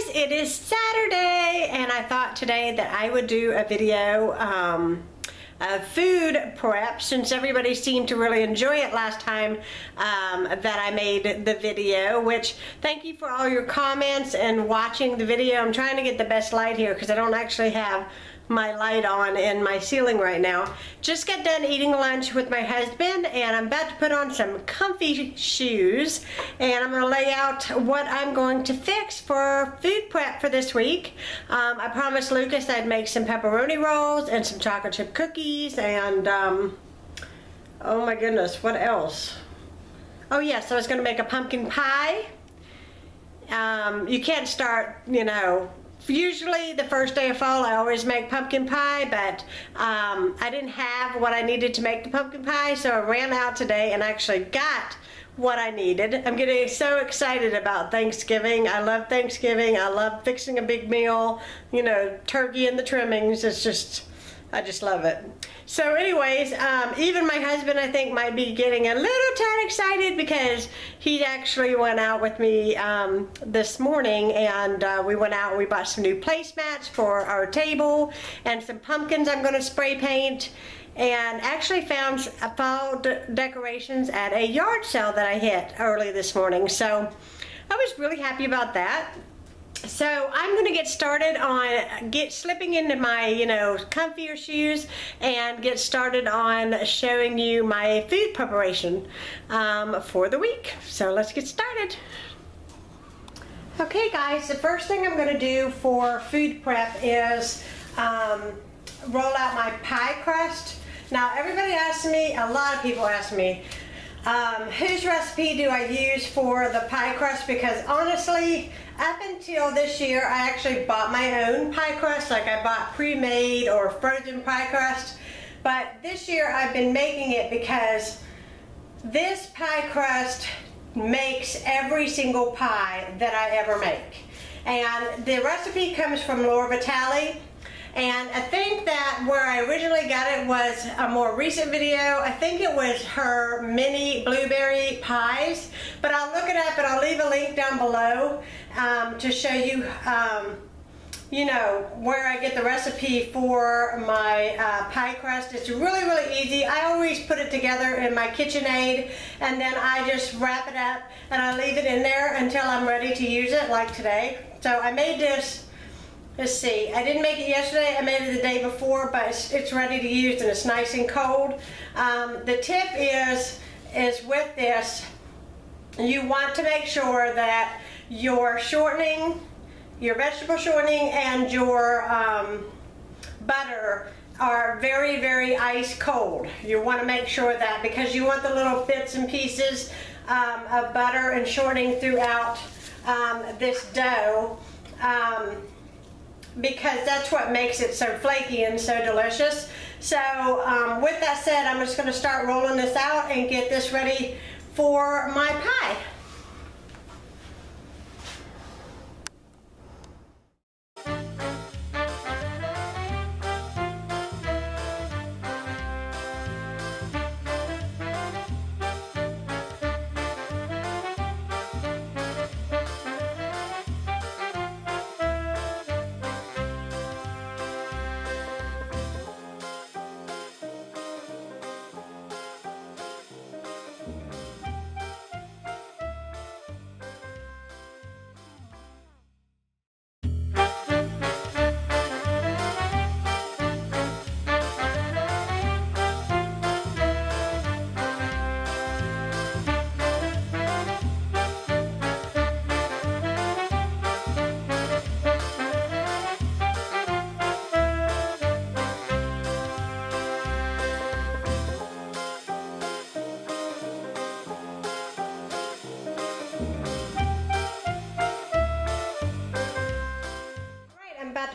it is Saturday, and I thought today that I would do a video of food prep, since everybody seemed to really enjoy it last time that I made the video, which thank you for all your comments and watching the video. I'm trying to get the best light here because I don't actually have my light on in my ceiling right now. Just got done eating lunch with my husband, and I'm about to put on some comfy shoes, and I'm going to lay out what I'm going to fix for food prep for this week. I promised Lucas I'd make some pepperoni rolls and some chocolate chip cookies, and oh my goodness, what else? Oh yes, I was going to make a pumpkin pie. You can't start, you know, usually the first day of fall I always make pumpkin pie, but I didn't have what I needed to make the pumpkin pie, so I ran out today and actually got what I needed. I'm getting so excited about Thanksgiving. I love Thanksgiving. I love fixing a big meal, you know, turkey and the trimmings. It's just, I just love it. So anyways, even my husband, I think, might be getting a little tad excited because he actually went out with me this morning, and we went out and we bought some new placemats for our table and some pumpkins I'm going to spray paint, and actually found fall decorations at a yard sale that I hit early this morning. So I was really happy about that. So I'm going to get started on slipping into my, you know, comfier shoes and get started on showing you my food preparation for the week. So let's get started. Okay guys, the first thing I'm going to do for food prep is roll out my pie crust. Now everybody asks me, a lot of people ask me, whose recipe do I use for the pie crust? Because honestly, up until this year, I actually bought my own pie crust. Like, I bought pre-made or frozen pie crust. But this year I've been making it because this pie crust makes every single pie that I ever make. And the recipe comes from Laura Vitale. And I think that where I originally got it was a more recent video. I think it was her mini blueberry pies, but I'll look it up and I'll leave a link down below to show you, you know, where I get the recipe for my pie crust. It's really, really easy. I always put it together in my KitchenAid, and then I just wrap it up and I leave it in there until I'm ready to use it, like today. So I made this. Let's see, I didn't make it yesterday, I made it the day before, but it's ready to use and it's nice and cold. The tip is with this, you want to make sure that your shortening, your vegetable shortening, and your butter are very, very ice cold. You want to make sure that, because you want the little bits and pieces of butter and shortening throughout this dough. Because that's what makes it so flaky and so delicious. So with that said, I'm just going to start rolling this out and get this ready for my pie.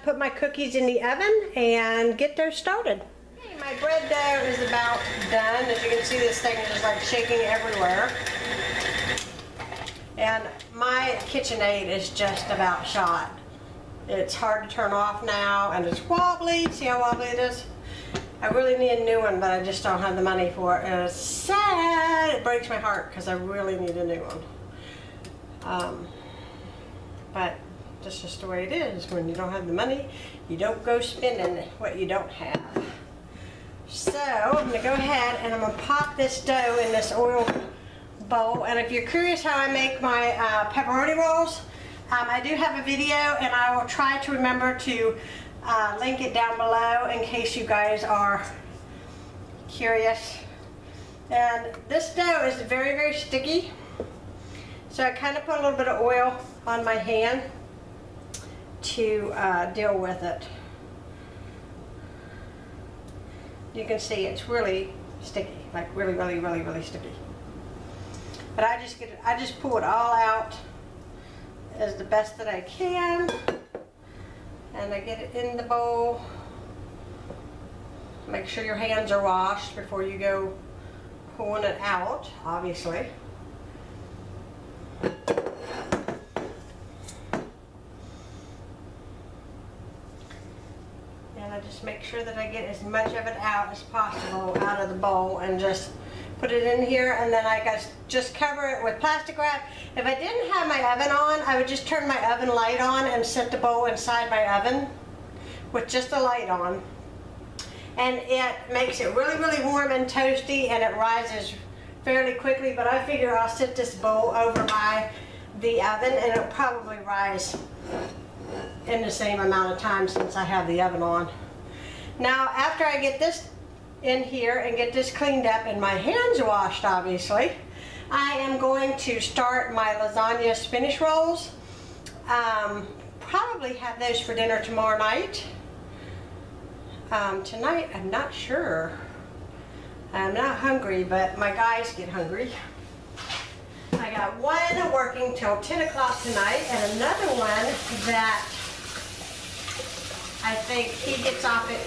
Put my cookies in the oven and get those started. Okay, my bread dough is about done. As you can see, this thing is like shaking everywhere. And my KitchenAid is just about shot. It's hard to turn off now, and it's wobbly. See how wobbly it is? I really need a new one, but I just don't have the money for it. And it's sad. It breaks my heart because I really need a new one. But That's just the way it is. When you don't have the money, you don't go spending what you don't have. So I'm going to go ahead and I'm going to pop this dough in this oil bowl. And if you're curious how I make my pepperoni rolls, I do have a video, and I will try to remember to link it down below in case you guys are curious. And this dough is very, very sticky, so I kind of put a little bit of oil on my hand to deal with it. You can see it's really sticky, like really, really, really, really sticky. But I just pull it all out as the best that I can, and I get it in the bowl. Make sure your hands are washed before you go pulling it out, obviously. And I just make sure that I get as much of it out as possible out of the bowl, and just put it in here, and then I just cover it with plastic wrap. If I didn't have my oven on, I would just turn my oven light on and set the bowl inside my oven with just the light on. And it makes it really, really warm and toasty, and it rises fairly quickly, but I figure I'll set this bowl over by the oven and it'll probably rise in the same amount of time since I have the oven on. Now, after I get this in here and get this cleaned up and my hands washed, obviously, I am going to start my lasagna spinach rolls. Probably have those for dinner tomorrow night. Tonight, I'm not sure. I'm not hungry, but my guys get hungry. I got one working till 10 o'clock tonight, and another one that I think he gets off at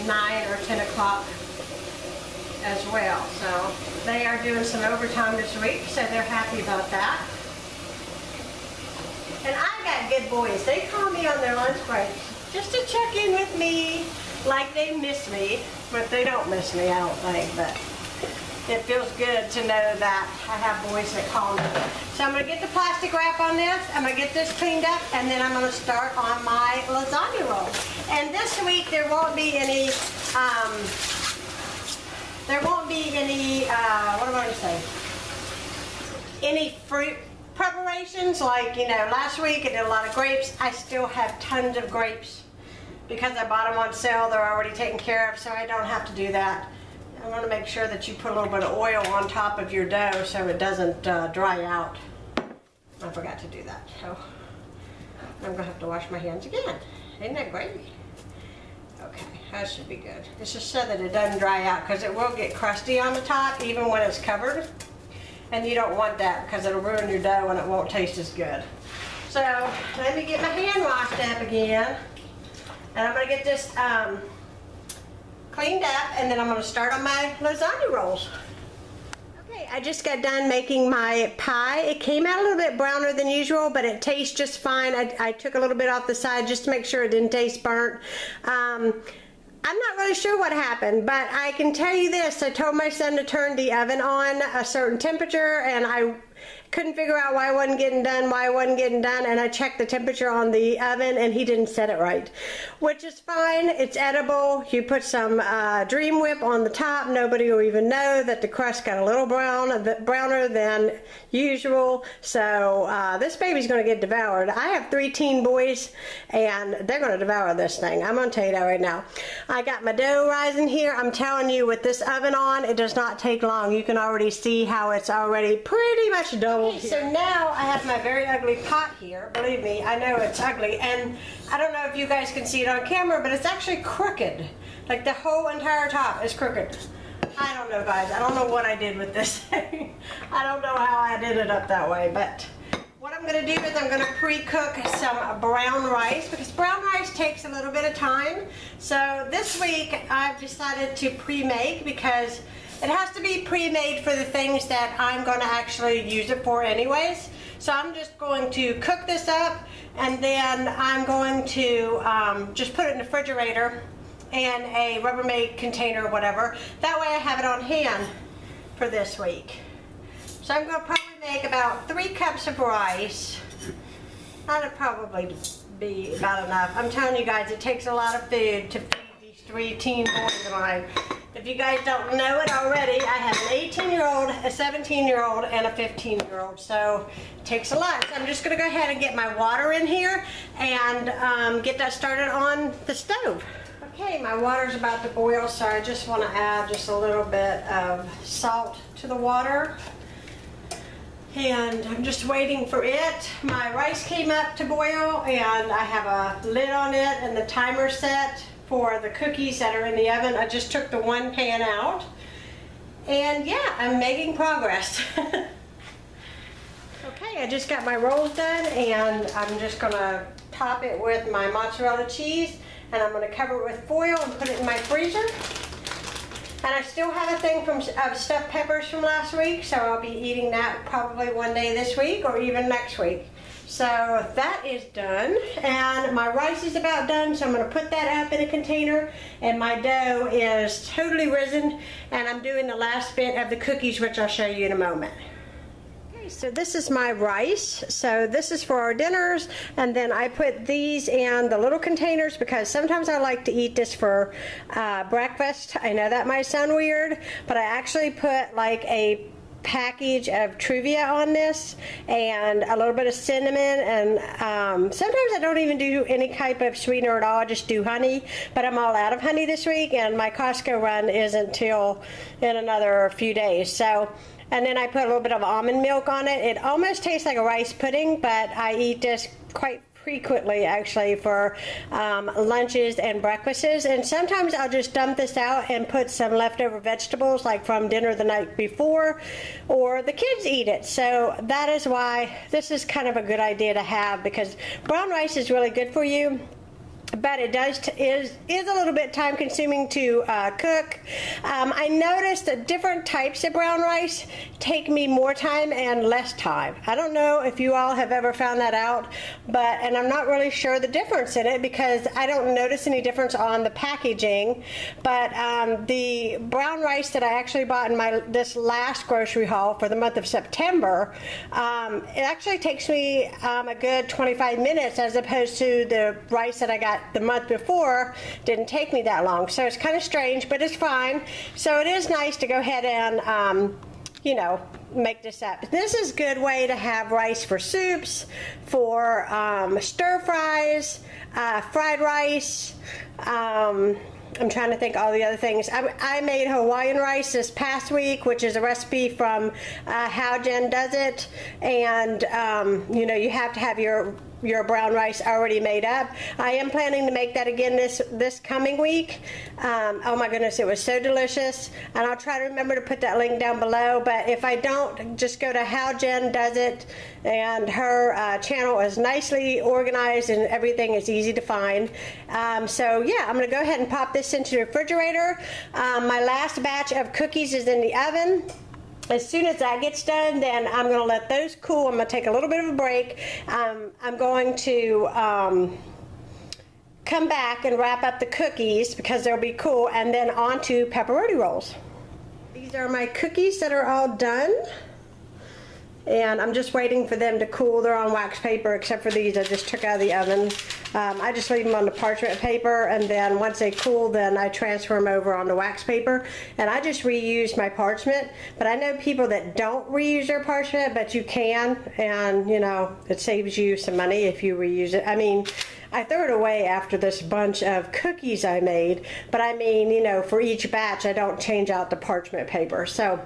9 or 10 o'clock as well. So they are doing some overtime this week, so they're happy about that. And I got good boys. They call me on their lunch breaks just to check in with me, like they miss me, but they don't miss me, I don't think, but it feels good to know that I have boys that call me. So I'm going to get the plastic wrap on this, I'm going to get this cleaned up, and then I'm going to start on my lasagna roll. And this week there won't be any, what am I going to say? Any fruit preparations, like, you know, last week I did a lot of grapes. I still have tons of grapes because I bought them on sale. They're already taken care of, so I don't have to do that. I want to make sure that you put a little bit of oil on top of your dough so it doesn't dry out. I forgot to do that, so I'm going to have to wash my hands again. Isn't that great? Okay, that should be good. It's just so that it doesn't dry out, because it will get crusty on the top even when it's covered. And you don't want that, because it'll ruin your dough and it won't taste as good. So let me get my hand washed up again. And I'm going to get this cleaned up, and then I'm going to start on my lasagna rolls. Okay, I just got done making my pie. It came out a little bit browner than usual, but it tastes just fine. I took a little bit off the side just to make sure it didn't taste burnt. I'm not really sure what happened, but I can tell you this. I told my son to turn the oven on a certain temperature, and I couldn't figure out why it wasn't getting done, and I checked the temperature on the oven and he didn't set it right, which is fine. It's edible. You put some Dream Whip on the top, nobody will even know that the crust got a little browner than usual. So this baby's going to get devoured. I have 3 teen boys and they're going to devour this thing. I'm going to tell you that right now. I got my dough rising here. I'm telling you, with this oven on, it does not take long. You can already see how it's already pretty much doubled. Okay, so now I have my very ugly pot here. Believe me, I know it's ugly, and I don't know if you guys can see it on camera, but it's actually crooked. Like, the whole entire top is crooked. I don't know, guys. I don't know what I did with this thing. I don't know how I did it up that way, but what I'm going to do is I'm going to pre-cook some brown rice, because brown rice takes a little bit of time. So this week I've decided to pre-make, because it has to be pre-made for the things that I'm going to actually use it for anyways. So I'm just going to cook this up, and then I'm going to just put it in the refrigerator in a Rubbermaid container or whatever. That way I have it on hand for this week. So I'm going to probably make about 3 cups of rice. That'd probably be about enough. I'm telling you guys, it takes a lot of food to feed these 3 teen boys of mine. If you guys don't know it already, I have an 18-year-old, a 17-year-old, and a 15-year-old, so it takes a lot. So I'm just going to go ahead and get my water in here and get that started on the stove. Okay, my water's about to boil, so I just want to add just a little bit of salt to the water. And I'm just waiting for it. My rice came up to boil, and I have a lid on it and the timer set for the cookies that are in the oven. I just took the one pan out. And yeah, I'm making progress. Okay, I just got my rolls done, and I'm just gonna top it with my mozzarella cheese, and I'm gonna cover it with foil and put it in my freezer. And I still have a thing of stuffed peppers from last week, so I'll be eating that probably one day this week or even next week. So that is done, and my rice is about done, so I'm going to put that up in a container, and my dough is totally risen, and I'm doing the last bit of the cookies, which I'll show you in a moment. So this is my rice. So this is for our dinners, and then I put these in the little containers because sometimes I like to eat this for breakfast. I know that might sound weird, but I actually put like a package of Truvia on this and a little bit of cinnamon, and sometimes I don't even do any type of sweetener at all. I just do honey, but I'm all out of honey this week, and my Costco run isn't till in another few days. So, and then I put a little bit of almond milk on it. It almost tastes like a rice pudding, but I eat this quite frequently actually for lunches and breakfasts, and sometimes I'll just dump this out and put some leftover vegetables like from dinner the night before, or the kids eat it. So that is why this is kind of a good idea to have, because brown rice is really good for you, but it is a little bit time consuming to cook. I noticed that different types of brown rice take me more time and less time. I don't know if you all have ever found that out, and I'm not really sure the difference in it because I don't notice any difference on the packaging. But the brown rice that I actually bought in this last grocery haul for the month of September, it actually takes me a good 25 minutes as opposed to the rice that I got the month before. Didn't take me that long, so it's kind of strange, but it's fine. So it is nice to go ahead and you know, make this up. This is a good way to have rice for soups, for stir fries, fried rice. I'm trying to think all the other things. I made Hawaiian rice this past week, which is a recipe from How Jen Does It, and you know, you have to have your brown rice already made up. I am planning to make that again this coming week. Oh my goodness, it was so delicious, and I'll try to remember to put that link down below, but if I don't, just go to How Jen Does It, and her channel is nicely organized and everything is easy to find. So yeah, I'm going to go ahead and pop this into the refrigerator. My last batch of cookies is in the oven. As soon as that gets done, then I'm going to let those cool. I'm going to take a little bit of a break. I'm going to come back and wrap up the cookies because they'll be cool, and then on to pepperoni rolls. These are my cookies that are all done, and I'm just waiting for them to cool. They're on wax paper, except for these I just took out of the oven. I just leave them on the parchment paper, and then once they cool, then I transfer them over onto wax paper, and I just reuse my parchment. But I know people that don't reuse their parchment, but you can, and you know, it saves you some money if you reuse it. I mean, I threw it away after this bunch of cookies I made, but I mean, you know, for each batch I don't change out the parchment paper. So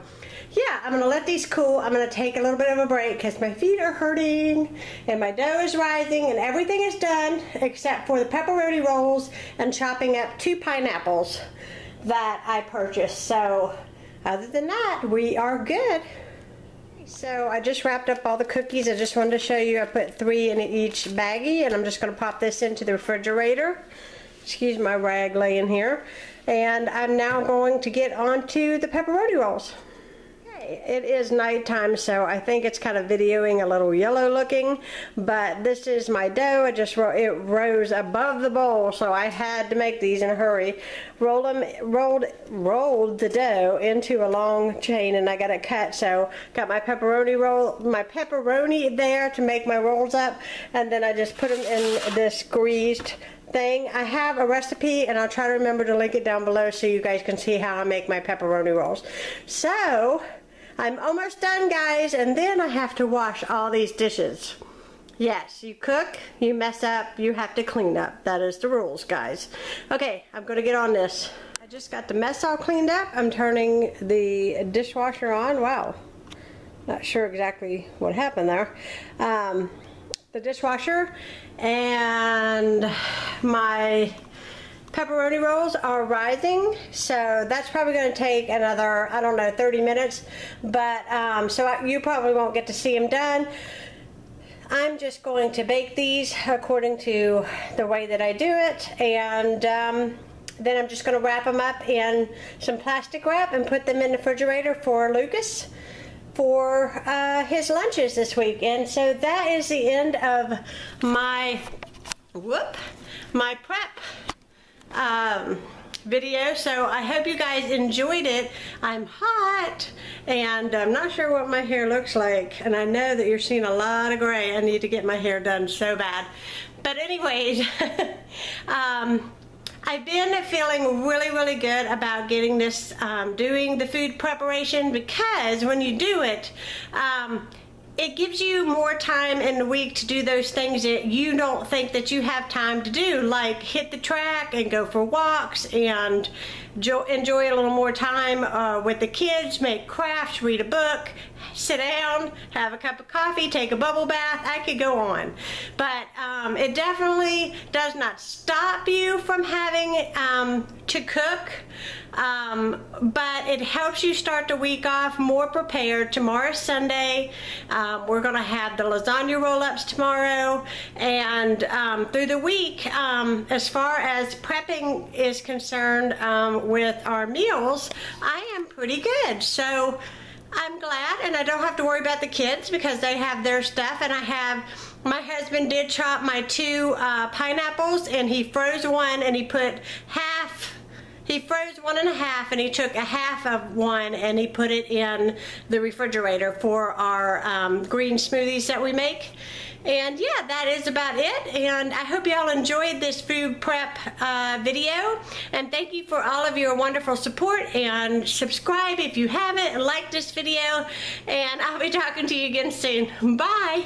yeah, I'm going to let these cool. I'm going to take a little bit of a break because my feet are hurting and my dough is rising and everything is done except for the pepperoni rolls and chopping up 2 pineapples that I purchased. So other than that, we are good. So I just wrapped up all the cookies. I just wanted to show you I put 3 in each baggie, and I'm just going to pop this into the refrigerator. Excuse my rag laying here. And I'm now going to get onto the pepperoni rolls. It is nighttime, so I think it's kind of videoing a little yellow looking, but this is my dough. It rose above the bowl, so I had to make these in a hurry. Rolled the dough into a long chain, and I got it cut. So got my pepperoni there to make my rolls up, and then I just put them in this greased thing. I have a recipe, and I'll try to remember to link it down below so you guys can see how I make my pepperoni rolls. So I'm almost done, guys, and then I have to wash all these dishes. Yes, you cook, you mess up, you have to clean up. That is the rules, guys. Okay, I'm gonna get on this. I just got the mess all cleaned up. I'm turning the dishwasher on. Wow, not sure exactly what happened there. The dishwasher, and my pepperoni rolls are rising, so that's probably going to take another, I don't know, 30 minutes, but you probably won't get to see them done. I'm just going to bake these according to the way that I do it, and then I'm just going to wrap them up in some plastic wrap and put them in the refrigerator for Lucas for his lunches this week. And so that is the end of my prep video. So I hope you guys enjoyed it. I'm hot and I'm not sure what my hair looks like, and I know that you're seeing a lot of gray. I need to get my hair done so bad, but anyways, I've been feeling really good about getting this, doing the food preparation, because when you do it, it gives you more time in the week to do those things that you don't think that you have time to do, like hit the track and go for walks and enjoy a little more time with the kids, make crafts, read a book, sit down, have a cup of coffee, take a bubble bath. I could go on, but it definitely does not stop you from having to cook, but it helps you start the week off more prepared. Tomorrow's Sunday. We're gonna have the lasagna roll-ups tomorrow, and through the week, as far as prepping is concerned, with our meals, I am pretty good. So I'm glad, and I don't have to worry about the kids because they have their stuff, and my husband did chop my 2 pineapples, and he froze one, and he froze 1 1/2, and he took a half of one and he put it in the refrigerator for our green smoothies that we make. And yeah, that is about it, and I hope y'all enjoyed this food prep video, and thank you for all of your wonderful support, and subscribe if you haven't, and like this video, and I'll be talking to you again soon. Bye!